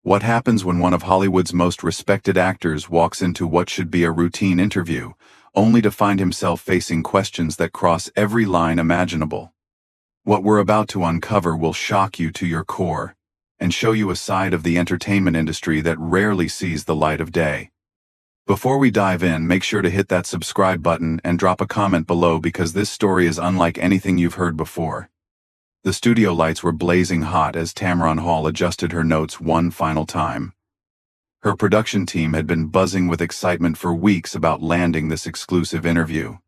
What happens when one of Hollywood's most respected actors walks into what should be a routine interview, only to find himself facing questions that cross every line imaginable? What we're about to uncover will shock you to your core, and show you a side of the entertainment industry that rarely sees the light of day. Before we dive in, make sure to hit that subscribe button and drop a comment below because this story is unlike anything you've heard before. The studio lights were blazing hot as Tamron Hall adjusted her notes one final time. Her production team had been buzzing with excitement for weeks about landing this exclusive interview.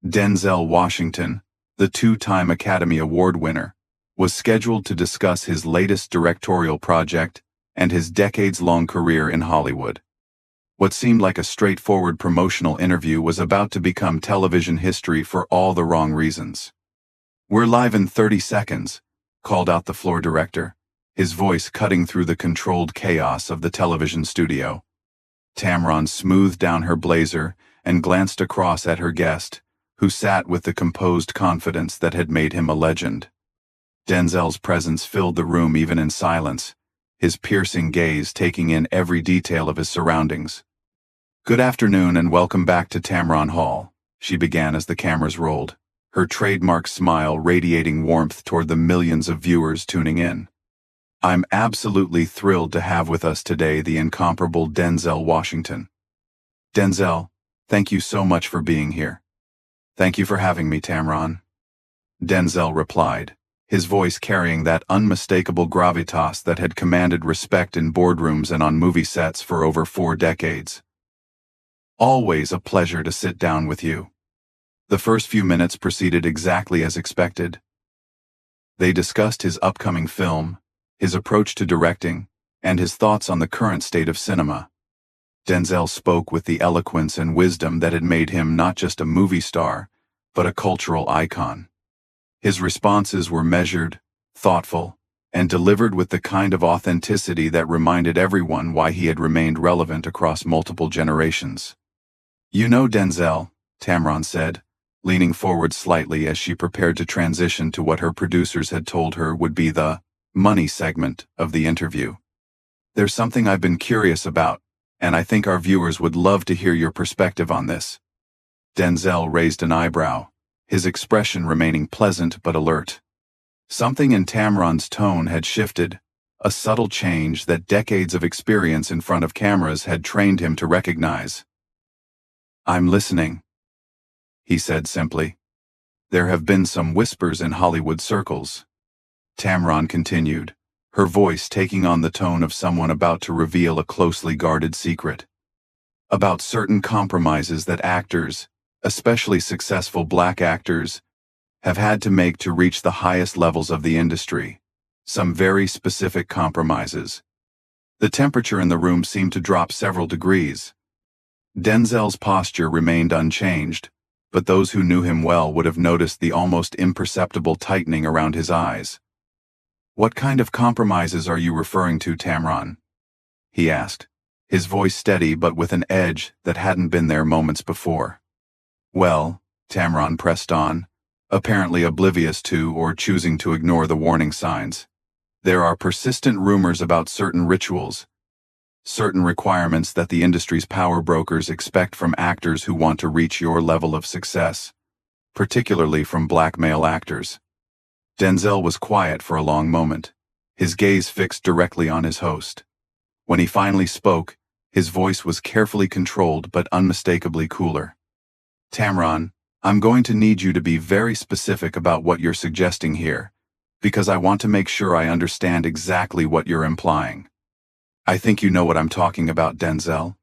Denzel Washington, the two-time Academy Award winner, was scheduled to discuss his latest directorial project and his decades-long career in Hollywood. What seemed like a straightforward promotional interview was about to become television history for all the wrong reasons. "We're live in 30 seconds, called out the floor director, his voice cutting through the controlled chaos of the television studio. Tamron smoothed down her blazer and glanced across at her guest, who sat with the composed confidence that had made him a legend. Denzel's presence filled the room even in silence, his piercing gaze taking in every detail of his surroundings. "Good afternoon and welcome back to Tamron Hall," she began as the cameras rolled, her trademark smile radiating warmth toward the millions of viewers tuning in. "I'm absolutely thrilled to have with us today the incomparable Denzel Washington. Denzel, thank you so much for being here." "Thank you for having me, Tamron," Denzel replied, his voice carrying that unmistakable gravitas that had commanded respect in boardrooms and on movie sets for over 4 decades. "Always a pleasure to sit down with you." The first few minutes proceeded exactly as expected. They discussed his upcoming film, his approach to directing, and his thoughts on the current state of cinema. Denzel spoke with the eloquence and wisdom that had made him not just a movie star, but a cultural icon. His responses were measured, thoughtful, and delivered with the kind of authenticity that reminded everyone why he had remained relevant across multiple generations. "You know, Denzel," Tamron said, leaning forward slightly as she prepared to transition to what her producers had told her would be the money segment of the interview. "There's something I've been curious about, and I think our viewers would love to hear your perspective on this." Denzel raised an eyebrow, his expression remaining pleasant but alert. Something in Tamron's tone had shifted, a subtle change that decades of experience in front of cameras had trained him to recognize. "I'm listening," he said simply. "There have been some whispers in Hollywood circles," Tamron continued, her voice taking on the tone of someone about to reveal a closely guarded secret, "about certain compromises that actors, especially successful black actors, have had to make to reach the highest levels of the industry. Some very specific compromises." The temperature in the room seemed to drop several degrees. Denzel's posture remained unchanged, but those who knew him well would have noticed the almost imperceptible tightening around his eyes. "What kind of compromises are you referring to, Tamron?" he asked, his voice steady but with an edge that hadn't been there moments before. "Well," Tamron pressed on, apparently oblivious to or choosing to ignore the warning signs, "there are persistent rumors about certain rituals, certain requirements that the industry's power brokers expect from actors who want to reach your level of success, particularly from black male actors." Denzel was quiet for a long moment, his gaze fixed directly on his host. When he finally spoke, his voice was carefully controlled but unmistakably cooler. "Tamron, I'm going to need you to be very specific about what you're suggesting here, because I want to make sure I understand exactly what you're implying." "I think you know what I'm talking about, Denzel,"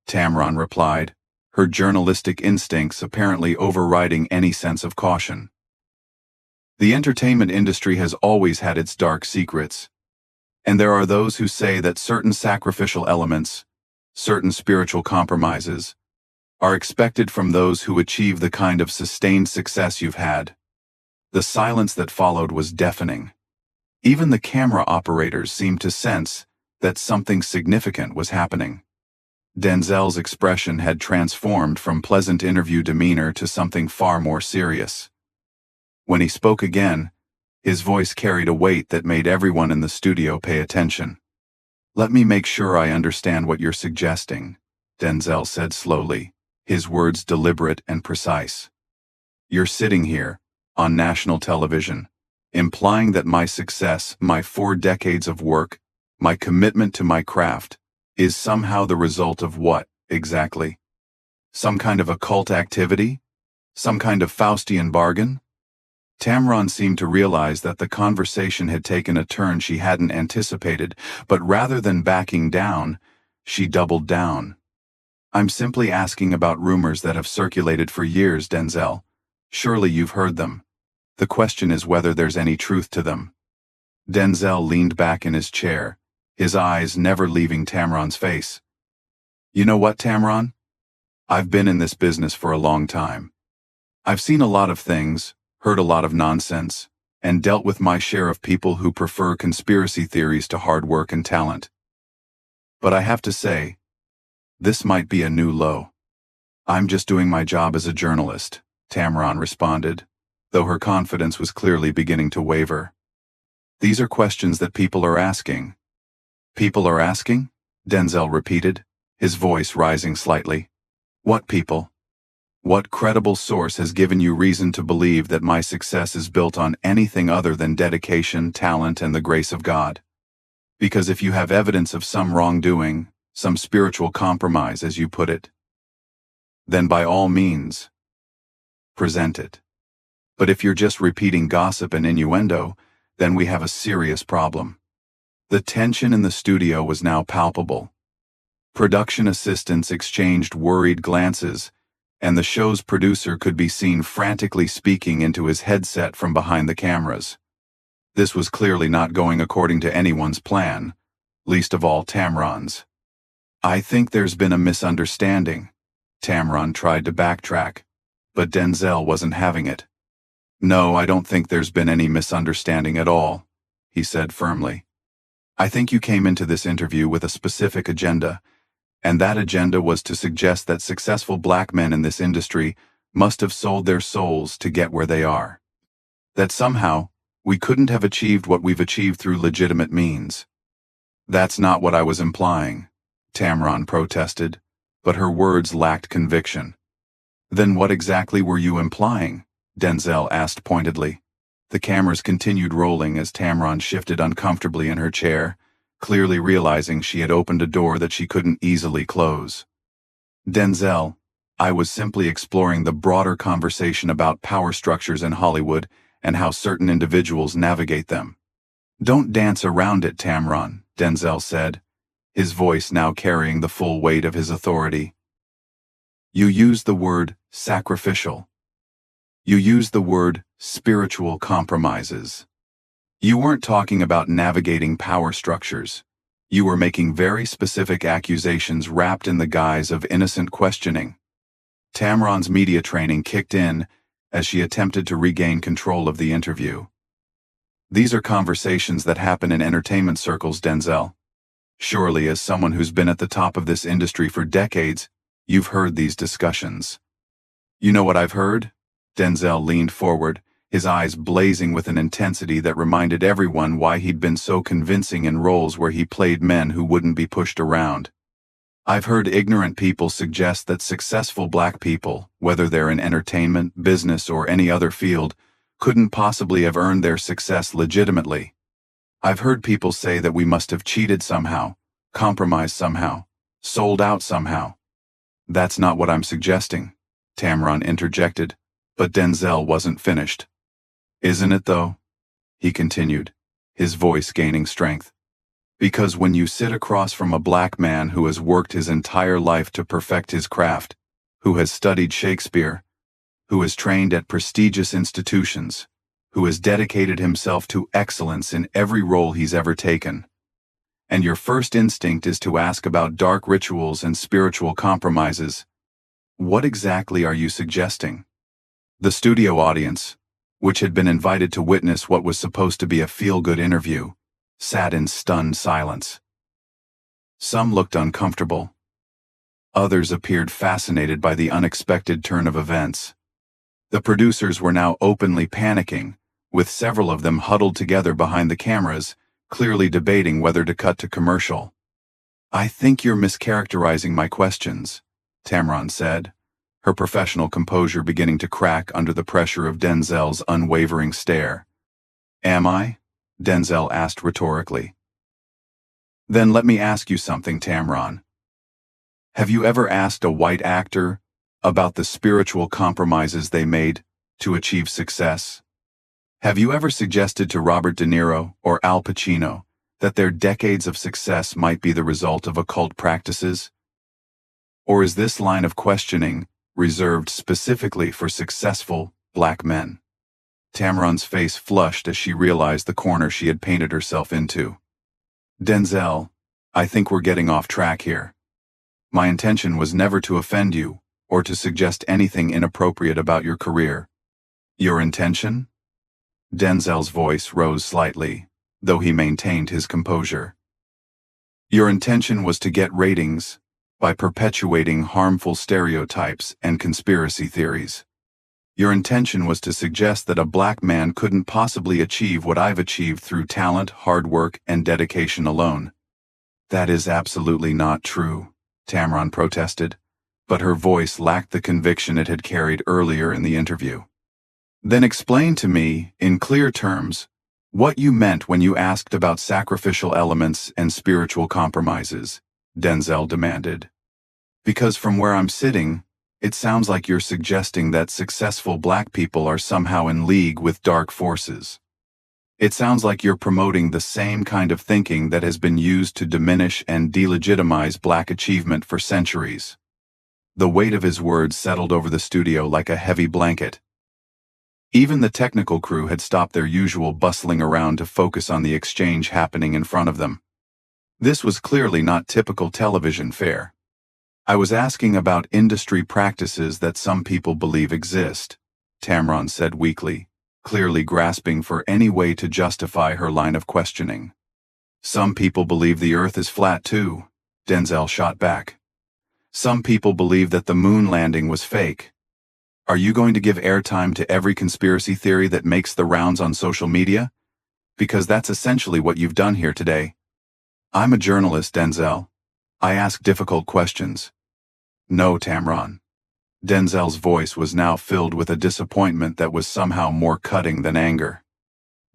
Tamron replied, her journalistic instincts apparently overriding any sense of caution. "The entertainment industry has always had its dark secrets, and there are those who say that certain sacrificial elements, certain spiritual compromises, are expected from those who achieve the kind of sustained success you've had." The silence that followed was deafening. Even the camera operators seemed to sense that something significant was happening. Denzel's expression had transformed from pleasant interview demeanor to something far more serious. When he spoke again, his voice carried a weight that made everyone in the studio pay attention. Let me make sure I understand what you're suggesting, Denzel said slowly, his words deliberate and precise. You're sitting here, on national television, implying that my success, my 4 decades of work, my commitment to my craft, is somehow the result of what, exactly? Some kind of occult activity? Some kind of Faustian bargain? Tamron seemed to realize that the conversation had taken a turn she hadn't anticipated, but rather than backing down, she doubled down. I'm simply asking about rumors that have circulated for years, Denzel. Surely you've heard them. The question is whether there's any truth to them. Denzel leaned back in his chair, his eyes never leaving Tamron's face. You know what, Tamron? I've been in this business for a long time. I've seen a lot of things, heard a lot of nonsense, and dealt with my share of people who prefer conspiracy theories to hard work and talent. But I have to say, this might be a new low. I'm just doing my job as a journalist, Tamron responded, though her confidence was clearly beginning to waver. These are questions that people are asking. People are asking? Denzel repeated, his voice rising slightly. What people? What credible source has given you reason to believe that my success is built on anything other than dedication, talent, and the grace of God? Because if you have evidence of some wrongdoing, some spiritual compromise, as you put it, then by all means, present it. But if you're just repeating gossip and innuendo, then we have a serious problem. The tension in the studio was now palpable. Production assistants exchanged worried glances, and the show's producer could be seen frantically speaking into his headset from behind the cameras. This was clearly not going according to anyone's plan, least of all Tamron's. I think there's been a misunderstanding. Tamron tried to backtrack, but Denzel wasn't having it. No, I don't think there's been any misunderstanding at all, he said firmly. I think you came into this interview with a specific agenda, and that agenda was to suggest that successful black men in this industry must have sold their souls to get where they are. That somehow, we couldn't have achieved what we've achieved through legitimate means. That's not what I was implying, Tamron protested, but her words lacked conviction. Then what exactly were you implying? Denzel asked pointedly. The cameras continued rolling as Tamron shifted uncomfortably in her chair, clearly realizing she had opened a door that she couldn't easily close. Denzel, I was simply exploring the broader conversation about power structures in Hollywood and how certain individuals navigate them. Don't dance around it, Tamron, Denzel said, his voice now carrying the full weight of his authority. You used the word sacrificial. You used the word spiritual compromises. You weren't talking about navigating power structures. You were making very specific accusations wrapped in the guise of innocent questioning. Tamron's media training kicked in as she attempted to regain control of the interview. These are conversations that happen in entertainment circles, Denzel. Surely, as someone who's been at the top of this industry for decades, you've heard these discussions. You know what I've heard? Denzel leaned forward, his eyes blazing with an intensity that reminded everyone why he'd been so convincing in roles where he played men who wouldn't be pushed around. I've heard ignorant people suggest that successful black people, whether they're in entertainment, business, or any other field, couldn't possibly have earned their success legitimately. I've heard people say that we must have cheated somehow, compromised somehow, sold out somehow. That's not what I'm suggesting, Tamron interjected, but Denzel wasn't finished. Isn't it though? He continued, his voice gaining strength. Because when you sit across from a black man who has worked his entire life to perfect his craft, who has studied Shakespeare, who has trained at prestigious institutions, who has dedicated himself to excellence in every role he's ever taken, and your first instinct is to ask about dark rituals and spiritual compromises, what exactly are you suggesting? The studio audience, which had been invited to witness what was supposed to be a feel-good interview, sat in stunned silence. Some looked uncomfortable. Others appeared fascinated by the unexpected turn of events. The producers were now openly panicking, with several of them huddled together behind the cameras, clearly debating whether to cut to commercial. I think you're mischaracterizing my questions, Tamron said, her professional composure beginning to crack under the pressure of Denzel's unwavering stare. Am I? Denzel asked rhetorically. Then let me ask you something, Tamron. Have you ever asked a white actor about the spiritual compromises they made to achieve success? Have you ever suggested to Robert De Niro or Al Pacino that their decades of success might be the result of occult practices? Or is this line of questioning reserved specifically for successful black men? Tamron's face flushed as she realized the corner she had painted herself into. Denzel, I think we're getting off track here. My intention was never to offend you or to suggest anything inappropriate about your career. Your intention? Denzel's voice rose slightly, though he maintained his composure. Your intention was to get ratings by perpetuating harmful stereotypes and conspiracy theories. Your intention was to suggest that a black man couldn't possibly achieve what I've achieved through talent, hard work, and dedication alone. That is absolutely not true, Tamron protested, but her voice lacked the conviction it had carried earlier in the interview. Then explain to me, in clear terms, what you meant when you asked about sacrificial elements and spiritual compromises, Denzel demanded. Because from where I'm sitting, it sounds like you're suggesting that successful black people are somehow in league with dark forces. It sounds like you're promoting the same kind of thinking that has been used to diminish and delegitimize black achievement for centuries. The weight of his words settled over the studio like a heavy blanket. Even the technical crew had stopped their usual bustling around to focus on the exchange happening in front of them. This was clearly not typical television fare. I was asking about industry practices that some people believe exist, Tamron said weakly, clearly grasping for any way to justify her line of questioning. Some people believe the Earth is flat too, Denzel shot back. Some people believe that the moon landing was fake. Are you going to give airtime to every conspiracy theory that makes the rounds on social media? Because that's essentially what you've done here today. I'm a journalist, Denzel. I ask difficult questions. No, Tamron. Denzel's voice was now filled with a disappointment that was somehow more cutting than anger.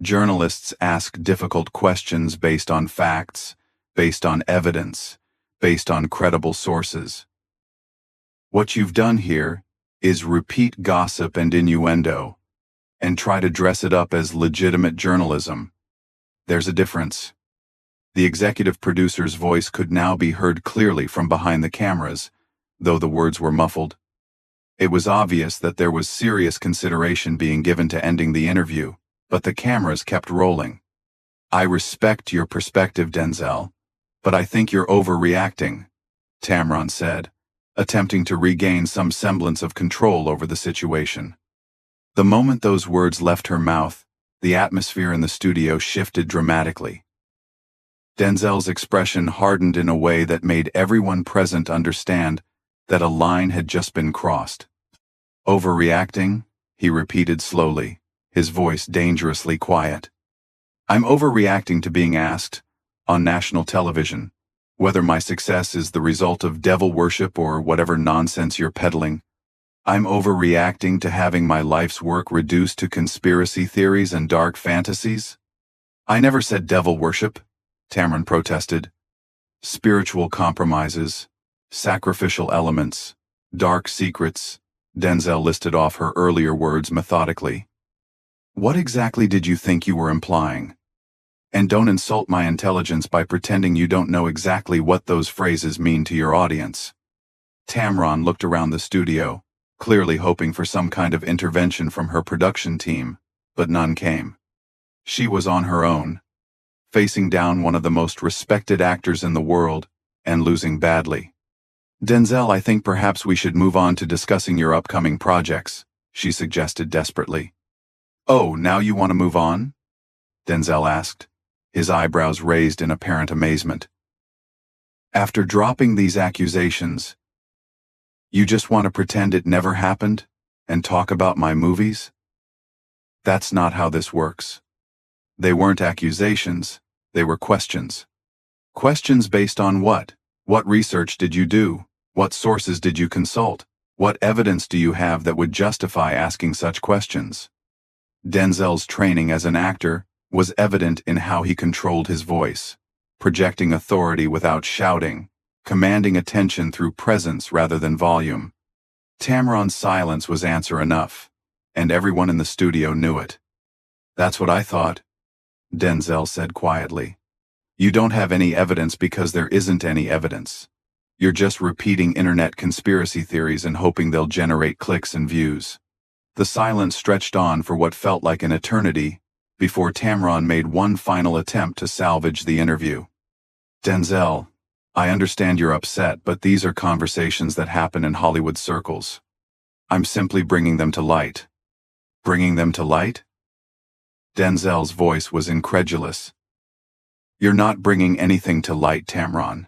Journalists ask difficult questions based on facts, based on evidence, based on credible sources. What you've done here is repeat gossip and innuendo, and try to dress it up as legitimate journalism. There's a difference. The executive producer's voice could now be heard clearly from behind the cameras, though the words were muffled. It was obvious that there was serious consideration being given to ending the interview, but the cameras kept rolling. I respect your perspective, Denzel, but I think you're overreacting, Tamron said, attempting to regain some semblance of control over the situation. The moment those words left her mouth, the atmosphere in the studio shifted dramatically. Denzel's expression hardened in a way that made everyone present understand that a line had just been crossed. Overreacting? He repeated slowly, his voice dangerously quiet. I'm overreacting to being asked, on national television, whether my success is the result of devil worship or whatever nonsense you're peddling. I'm overreacting to having my life's work reduced to conspiracy theories and dark fantasies? I never said devil worship, Tamron protested. Spiritual compromises, sacrificial elements, dark secrets, Denzel listed off her earlier words methodically. What exactly did you think you were implying? And don't insult my intelligence by pretending you don't know exactly what those phrases mean to your audience. Tamron looked around the studio, clearly hoping for some kind of intervention from her production team, but none came. She was on her own, facing down one of the most respected actors in the world, and losing badly. Denzel, I think perhaps we should move on to discussing your upcoming projects, she suggested desperately. Oh, now you want to move on? Denzel asked, his eyebrows raised in apparent amazement. After dropping these accusations, you just want to pretend it never happened and talk about my movies? That's not how this works. They weren't accusations, they were questions. Questions based on what? What research did you do? What sources did you consult? What evidence do you have that would justify asking such questions? Denzel's training as an actor was evident in how he controlled his voice, projecting authority without shouting, commanding attention through presence rather than volume. Tamron's silence was answer enough, and everyone in the studio knew it. "That's what I thought," Denzel said quietly. "You don't have any evidence because there isn't any evidence. You're just repeating internet conspiracy theories and hoping they'll generate clicks and views." The silence stretched on for what felt like an eternity before Tamron made one final attempt to salvage the interview. "Denzel, I understand you're upset, but these are conversations that happen in Hollywood circles. I'm simply bringing them to light." "Bringing them to light?" Denzel's voice was incredulous. "You're not bringing anything to light, Tamron.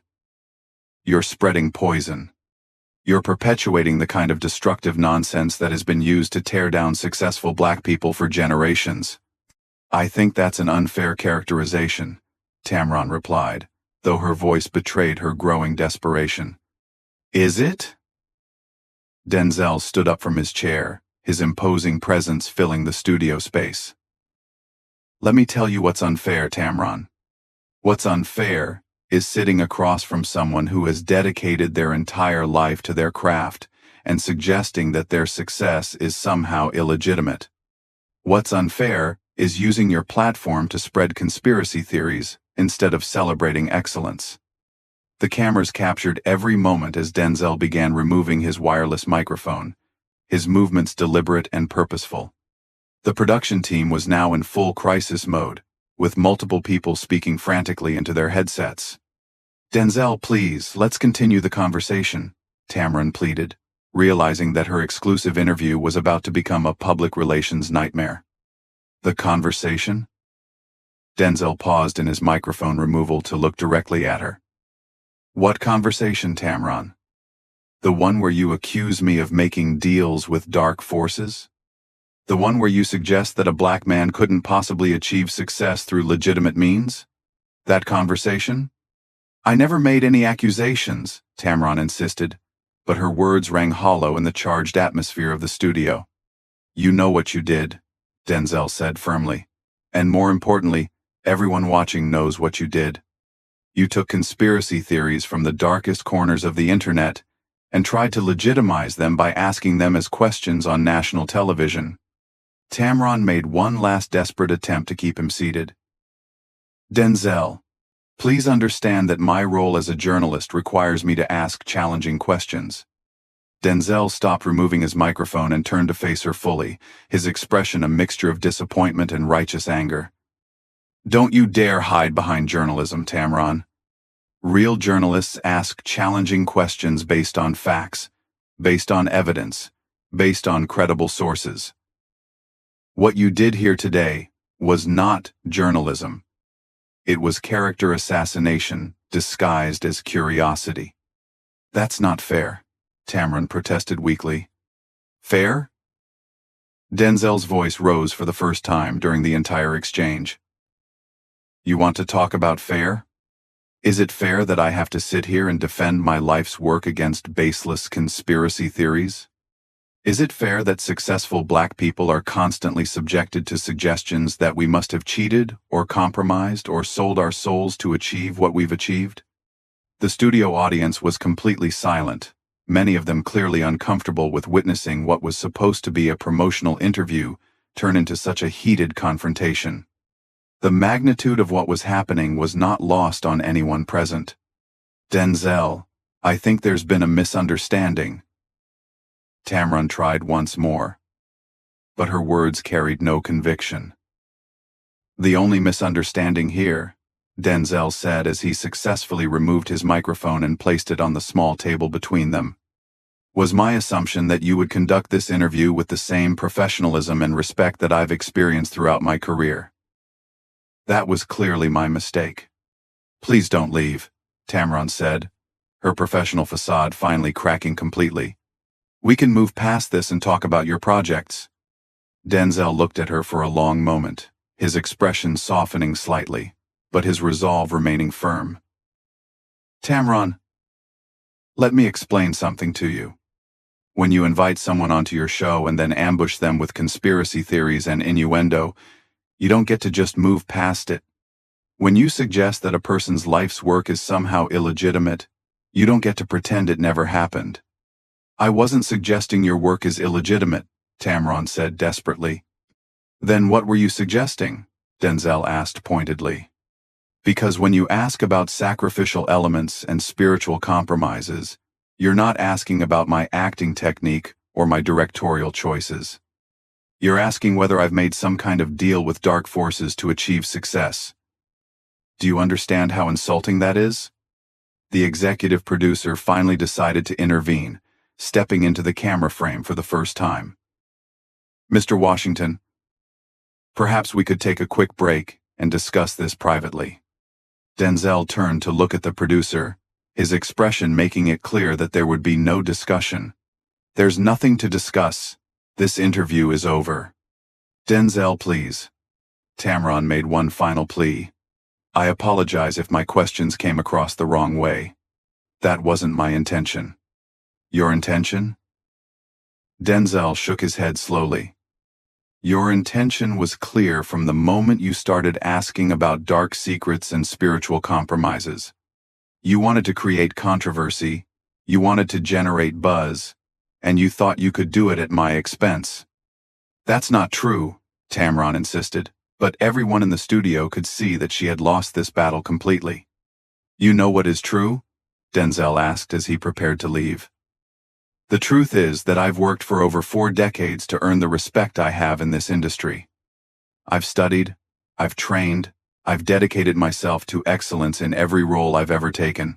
You're spreading poison. You're perpetuating the kind of destructive nonsense that has been used to tear down successful Black people for generations." "I think that's an unfair characterization," Tamron replied, though her voice betrayed her growing desperation. "Is it?" Denzel stood up from his chair, his imposing presence filling the studio space. "Let me tell you what's unfair, Tamron. What's unfair is sitting across from someone who has dedicated their entire life to their craft and suggesting that their success is somehow illegitimate. What's unfair is using your platform to spread conspiracy theories instead of celebrating excellence." The cameras captured every moment as Denzel began removing his wireless microphone, his movements deliberate and purposeful. The production team was now in full crisis mode, with multiple people speaking frantically into their headsets. "Denzel, please, let's continue the conversation," Tamron pleaded, realizing that her exclusive interview was about to become a public relations nightmare. "The conversation?" Denzel paused in his microphone removal to look directly at her. "What conversation, Tamron? The one where you accuse me of making deals with dark forces? The one where you suggest that a Black man couldn't possibly achieve success through legitimate means? That conversation?" "I never made any accusations," Tamron insisted, but her words rang hollow in the charged atmosphere of the studio. "You know what you did," Denzel said firmly. "And more importantly, everyone watching knows what you did. You took conspiracy theories from the darkest corners of the internet and tried to legitimize them by asking them as questions on national television." Tamron made one last desperate attempt to keep him seated. "Denzel, please understand that my role as a journalist requires me to ask challenging questions." Denzel stopped removing his microphone and turned to face her fully, his expression a mixture of disappointment and righteous anger. "Don't you dare hide behind journalism, Tamron. Real journalists ask challenging questions based on facts, based on evidence, based on credible sources. What you did here today was not journalism. It was character assassination disguised as curiosity." "That's not fair," Tamron protested weakly. "Fair?" Denzel's voice rose for the first time during the entire exchange. "You want to talk about fair? Is it fair that I have to sit here and defend my life's work against baseless conspiracy theories? Is it fair that successful Black people are constantly subjected to suggestions that we must have cheated or compromised or sold our souls to achieve what we've achieved?" The studio audience was completely silent, many of them clearly uncomfortable with witnessing what was supposed to be a promotional interview turn into such a heated confrontation. The magnitude of what was happening was not lost on anyone present. "Denzel, I think there's been a misunderstanding." Tamron tried once more, but her words carried no conviction. "The only misunderstanding here," Denzel said as he successfully removed his microphone and placed it on the small table between them, "was my assumption that you would conduct this interview with the same professionalism and respect that I've experienced throughout my career. That was clearly my mistake." "Please don't leave," Tamron said, her professional facade finally cracking completely. "We can move past this and talk about your projects." Denzel looked at her for a long moment, his expression softening slightly, but his resolve remaining firm. "Tamron, Let me explain something to you. When you invite someone onto your show and then ambush them with conspiracy theories and innuendo, you don't get to just move past it. When you suggest that a person's life's work is somehow illegitimate, you don't get to pretend it never happened. I wasn't suggesting your work is illegitimate, Tamron said desperately. Then what were you suggesting? Denzel asked pointedly. Because when you ask about sacrificial elements and spiritual compromises, you're not asking about my acting technique or my directorial choices. You're asking whether I've made some kind of deal with dark forces to achieve success. Do you understand how insulting that is? The executive producer finally decided to intervene, stepping into the camera frame for the first time. Mr. Washington, perhaps we could take a quick break and discuss this privately. Denzel turned to look at the producer, his expression making it clear that there would be no discussion. There's nothing to discuss. This interview is over. Denzel, please. Tamron made one final plea. I apologize if my questions came across the wrong way. That wasn't my intention. Your intention? Denzel shook his head slowly. Your intention was clear from the moment you started asking about dark secrets and spiritual compromises. You wanted to create controversy, you wanted to generate buzz, and you thought you could do it at my expense. That's not true, Tamron insisted, but everyone in the studio could see that she had lost this battle completely. You know what is true? Denzel asked as he prepared to leave. The truth is that I've worked for over 4 decades to earn the respect I have in this industry. I've studied, I've trained, I've dedicated myself to excellence in every role I've ever taken.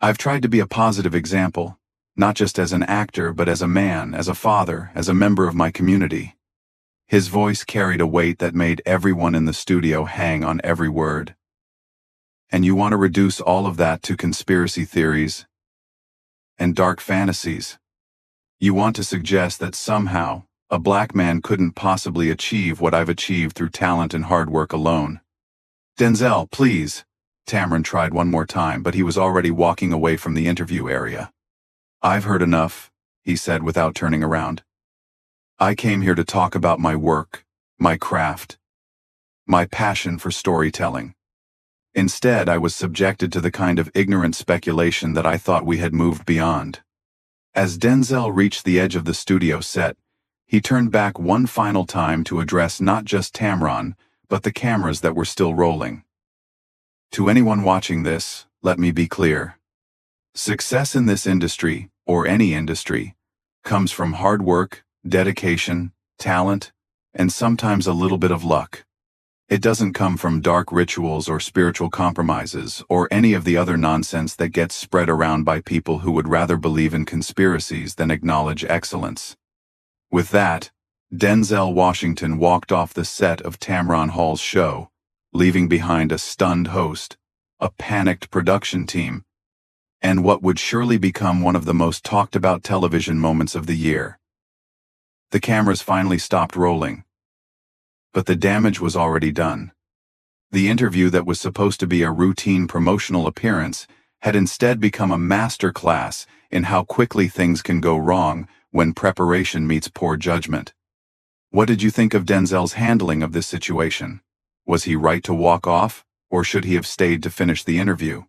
I've tried to be a positive example, not just as an actor but as a man, as a father, as a member of my community. His voice carried a weight that made everyone in the studio hang on every word. And you want to reduce all of that to conspiracy theories and dark fantasies. You want to suggest that somehow, a black man couldn't possibly achieve what I've achieved through talent and hard work alone. Denzel, please. Tamron tried one more time, but he was already walking away from the interview area. I've heard enough, he said without turning around. I came here to talk about my work, my craft, my passion for storytelling. Instead, I was subjected to the kind of ignorant speculation that I thought we had moved beyond. As Denzel reached the edge of the studio set, he turned back one final time to address not just Tamron, but the cameras that were still rolling. To anyone watching this, let me be clear. Success in this industry, or any industry, comes from hard work, dedication, talent, and sometimes a little bit of luck. It doesn't come from dark rituals or spiritual compromises or any of the other nonsense that gets spread around by people who would rather believe in conspiracies than acknowledge excellence. With that, Denzel Washington walked off the set of Tamron Hall's show, leaving behind a stunned host, a panicked production team, and what would surely become one of the most talked about television moments of the year. The cameras finally stopped rolling. But the damage was already done. The interview that was supposed to be a routine promotional appearance had instead become a master class in how quickly things can go wrong when preparation meets poor judgment. What did you think of Denzel's handling of this situation? Was he right to walk off, or should he have stayed to finish the interview?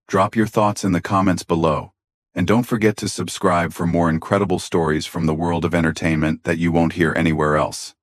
Drop your thoughts in the comments below, and don't forget to subscribe for more incredible stories from the world of entertainment that you won't hear anywhere else.